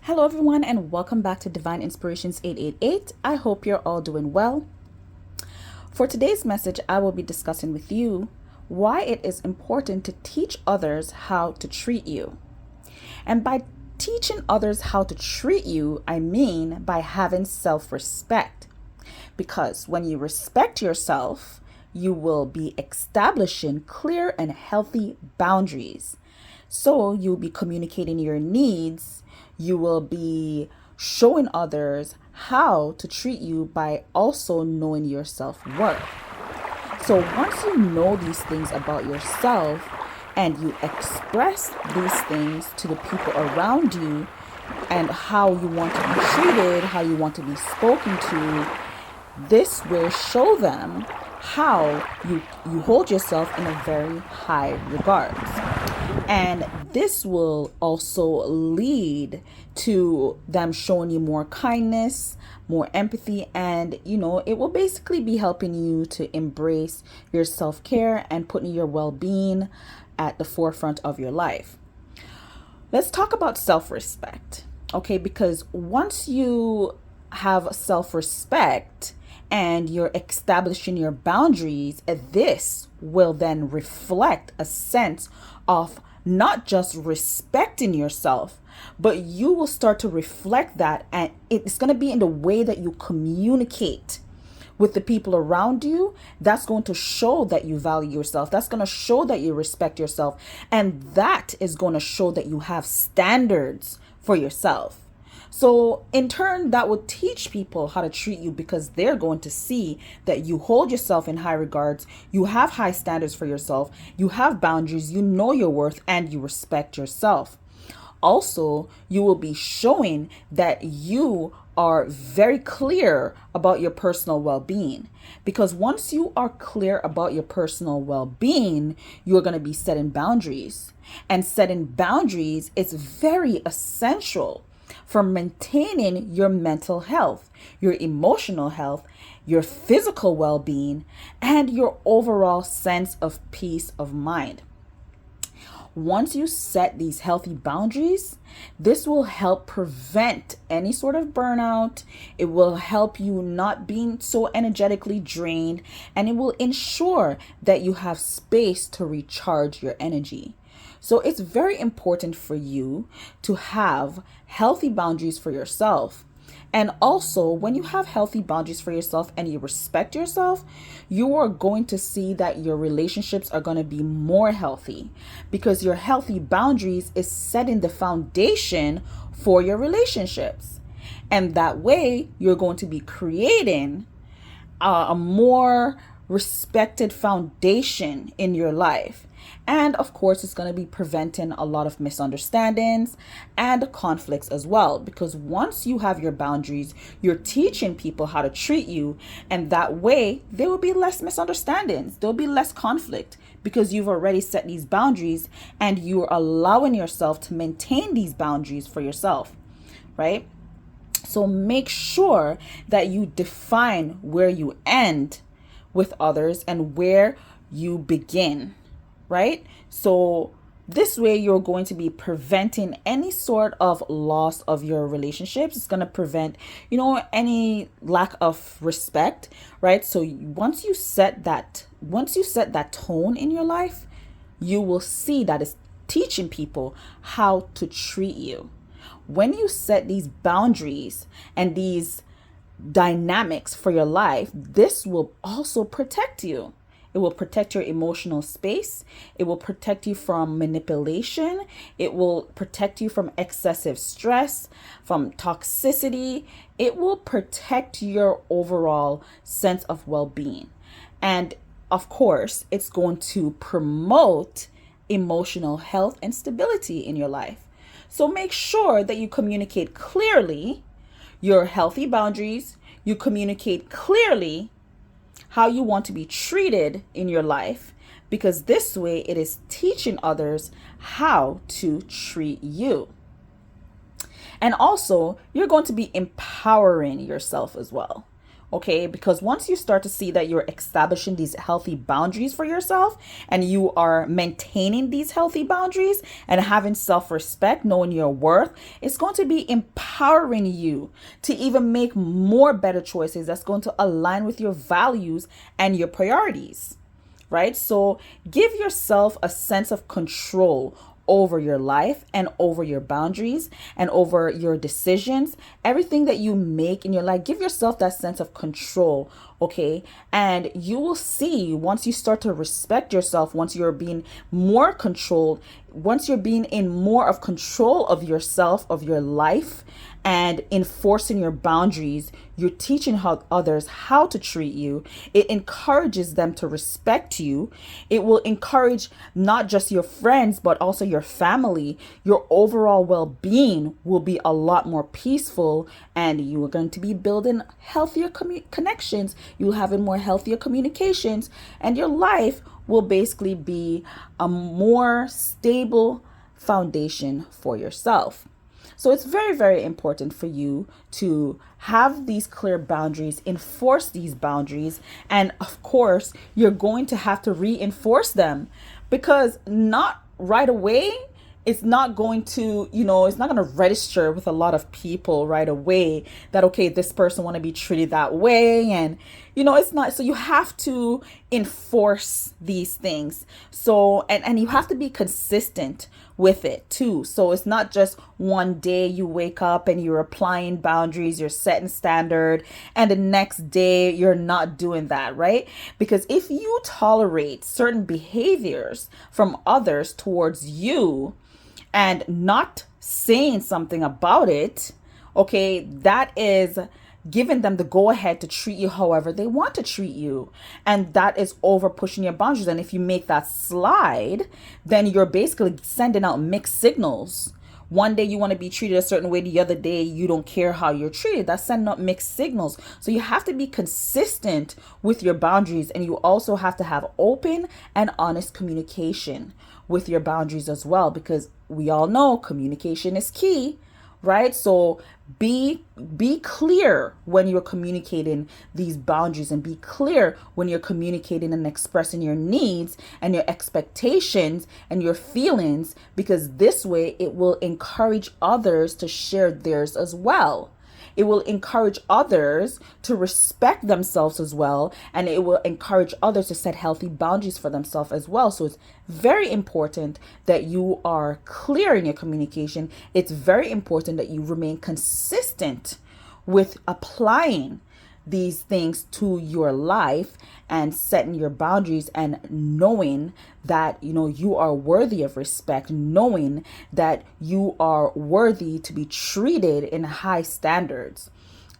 Hello, everyone, and welcome back to Divine Inspirations 888. I hope you're all doing well. For today's message, I will be discussing with you why it is important to teach others how to treat you. And by teaching others how to treat you, I mean by having self-respect. Because when you respect yourself, you will be establishing clear and healthy boundaries. So you'll be communicating your needs. You will be showing others how to treat you by also knowing your self-worth. So once you know these things about yourself and you express these things to the people around you and how you want to be treated, how you want to be spoken to, this will show them how you hold yourself in a very high regards. And this will also lead to them showing you more kindness, more empathy, and it will basically be helping you to embrace your self-care and putting your well-being at the forefront of your life. Let's talk about self-respect, okay? Because once you have self-respect and you're establishing your boundaries, this will then reflect a sense of not just respecting yourself, but you will start to reflect that, and it's going to be in the way that you communicate with the people around you. That's going to show that you value yourself. That's going to show that you respect yourself. And that is going to show that you have standards for yourself. So in turn, that will teach people how to treat you because they're going to see that you hold yourself in high regards, you have high standards for yourself, you have boundaries, you know your worth, and you respect yourself. Also, you will be showing that you are very clear about your personal well-being, because once you are clear about your personal well-being, you're going to be setting boundaries, and setting boundaries is very essential for maintaining your mental health, your emotional health, your physical well-being, and your overall sense of peace of mind. Once you set these healthy boundaries, this will help prevent any sort of burnout. It will help you not being so energetically drained, and it will ensure that you have space to recharge your energy. So it's very important for you to have healthy boundaries for yourself. And also, when you have healthy boundaries for yourself and you respect yourself, you are going to see that your relationships are going to be more healthy, because your healthy boundaries is setting the foundation for your relationships. And that way, you're going to be creating a more respected foundation in your life. And of course, it's going to be preventing a lot of misunderstandings and conflicts as well. Because once you have your boundaries, you're teaching people how to treat you. And that way, there will be less misunderstandings. There'll be less conflict because you've already set these boundaries and you're allowing yourself to maintain these boundaries for yourself, right? So make sure that you define where you end with others and where you begin, right? So this way you're going to be preventing any sort of loss of your relationships. It's going to prevent, any lack of respect, right? So once you set that tone in your life, you will see that it's teaching people how to treat you. When you set these boundaries and these dynamics for your life, this will also protect you. It will protect your emotional space. It will protect you from manipulation. It will protect you from excessive stress, from toxicity. It will protect your overall sense of well-being. And of course, it's going to promote emotional health and stability in your life. So make sure that you communicate clearly your healthy boundaries. You communicate clearly how you want to be treated in your life, because this way it is teaching others how to treat you. And also, you're going to be empowering yourself as well. Okay, because once you start to see that you're establishing these healthy boundaries for yourself and you are maintaining these healthy boundaries and having self respect, knowing your worth, it's going to be empowering you to even make more better choices that's going to align with your values and your priorities, right? So give yourself a sense of control over your life and over your boundaries and over your decisions, everything that you make in your life. Give yourself that sense of control, okay? And you will see, once you start to respect yourself, once you're being more controlled, once you're being in more of control of yourself, of your life, and enforcing your boundaries, you're teaching how others how to treat you. It encourages them to respect you. It will encourage not just your friends, but also your family. Your overall well-being will be a lot more peaceful, and you are going to be building healthier connections. You'll have more healthier communications, and your life will basically be a more stable foundation for yourself. So it's very, very important for you to have these clear boundaries, enforce these boundaries, and of course, you're going to have to reinforce them, because not right away, it's not going to, it's not going to register with a lot of people right away that, okay, this person want to be treated that way. And, it's not, so you have to enforce these things. So, and you have to be consistent with it too. So it's not just one day you wake up and you're applying boundaries, you're setting standard, and the next day you're not doing that, right? Because if you tolerate certain behaviors from others towards you, and not saying something about it, okay, that is giving them the go ahead to treat you however they want to treat you. And that is over pushing your boundaries. And if you make that slide, then you're basically sending out mixed signals. One day you want to be treated a certain way, the other day you don't care how you're treated. That's sending out mixed signals. So you have to be consistent with your boundaries, and you also have to have open and honest communication with your boundaries as well, because we all know communication is key, right? So be clear when you're communicating these boundaries, and be clear when you're communicating and expressing your needs and your expectations and your feelings, because this way it will encourage others to share theirs as well. It will encourage others to respect themselves as well, and it will encourage others to set healthy boundaries for themselves as well. So it's very important that you are clear in your communication. It's very important that you remain consistent with applying these things to your life and setting your boundaries, and knowing that you are worthy of respect, knowing that you are worthy to be treated in high standards.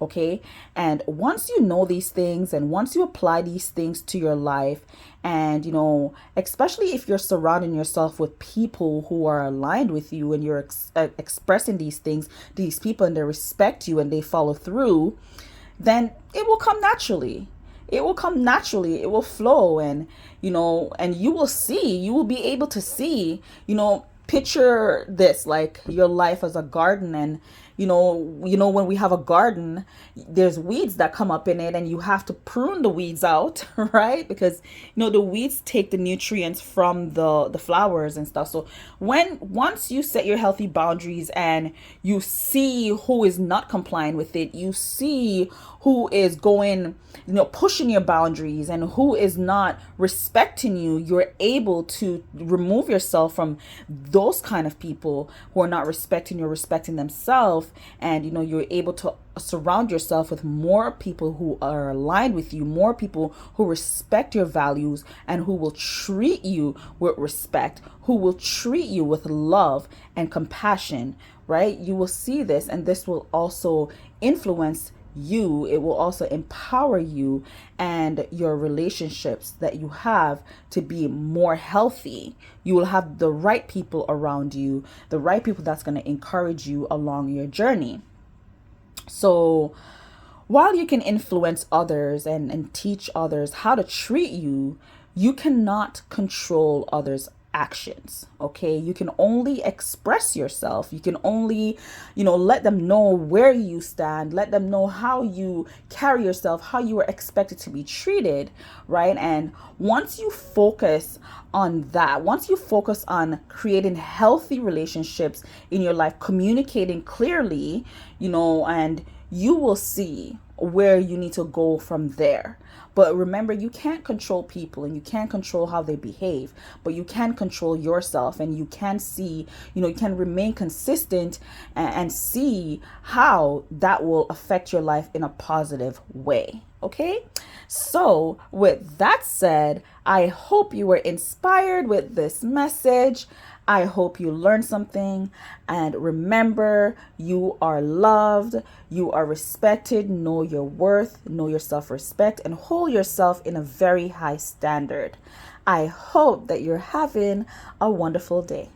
Okay, and once you know these things, and once you apply these things to your life, and especially if you're surrounding yourself with people who are aligned with you, and you're expressing these things, these people, and they respect you and they follow through, then it will come naturally. It will come naturally. It will flow, and and you will be able to see, picture this like your life as a garden. And when we have a garden, there's weeds that come up in it, and you have to prune the weeds out, right? Because the weeds take the nutrients from the flowers and stuff. So once you set your healthy boundaries, and you see who is not complying with it, you see who is going, pushing your boundaries, and who is not respecting you, you're able to remove yourself from those kind of people who are not respecting you or respecting themselves. And you're able to surround yourself with more people who are aligned with you, more people who respect your values, and who will treat you with respect, who will treat you with love and compassion, right? You will see this, and this will also influence you. It will also empower you and your relationships that you have to be more healthy. You will have the right people around you, the right people that's going to encourage you along your journey. So while you can influence others and teach others how to treat you, you cannot control others' actions. Okay, you can only express yourself. You can only, let them know where you stand, let them know how you carry yourself, how you are expected to be treated, right? And once you focus on that, once you focus on creating healthy relationships in your life, communicating clearly, and you will see where you need to go from there. But remember, you can't control people and you can't control how they behave, but you can control yourself, and you can see, you can remain consistent and see how that will affect your life in a positive way. Okay? So, with that said, I hope you were inspired with this message. I hope you learned something. And remember, you are loved, you are respected, know your worth, know your self-respect, and hold yourself in a very high standard. I hope that you're having a wonderful day.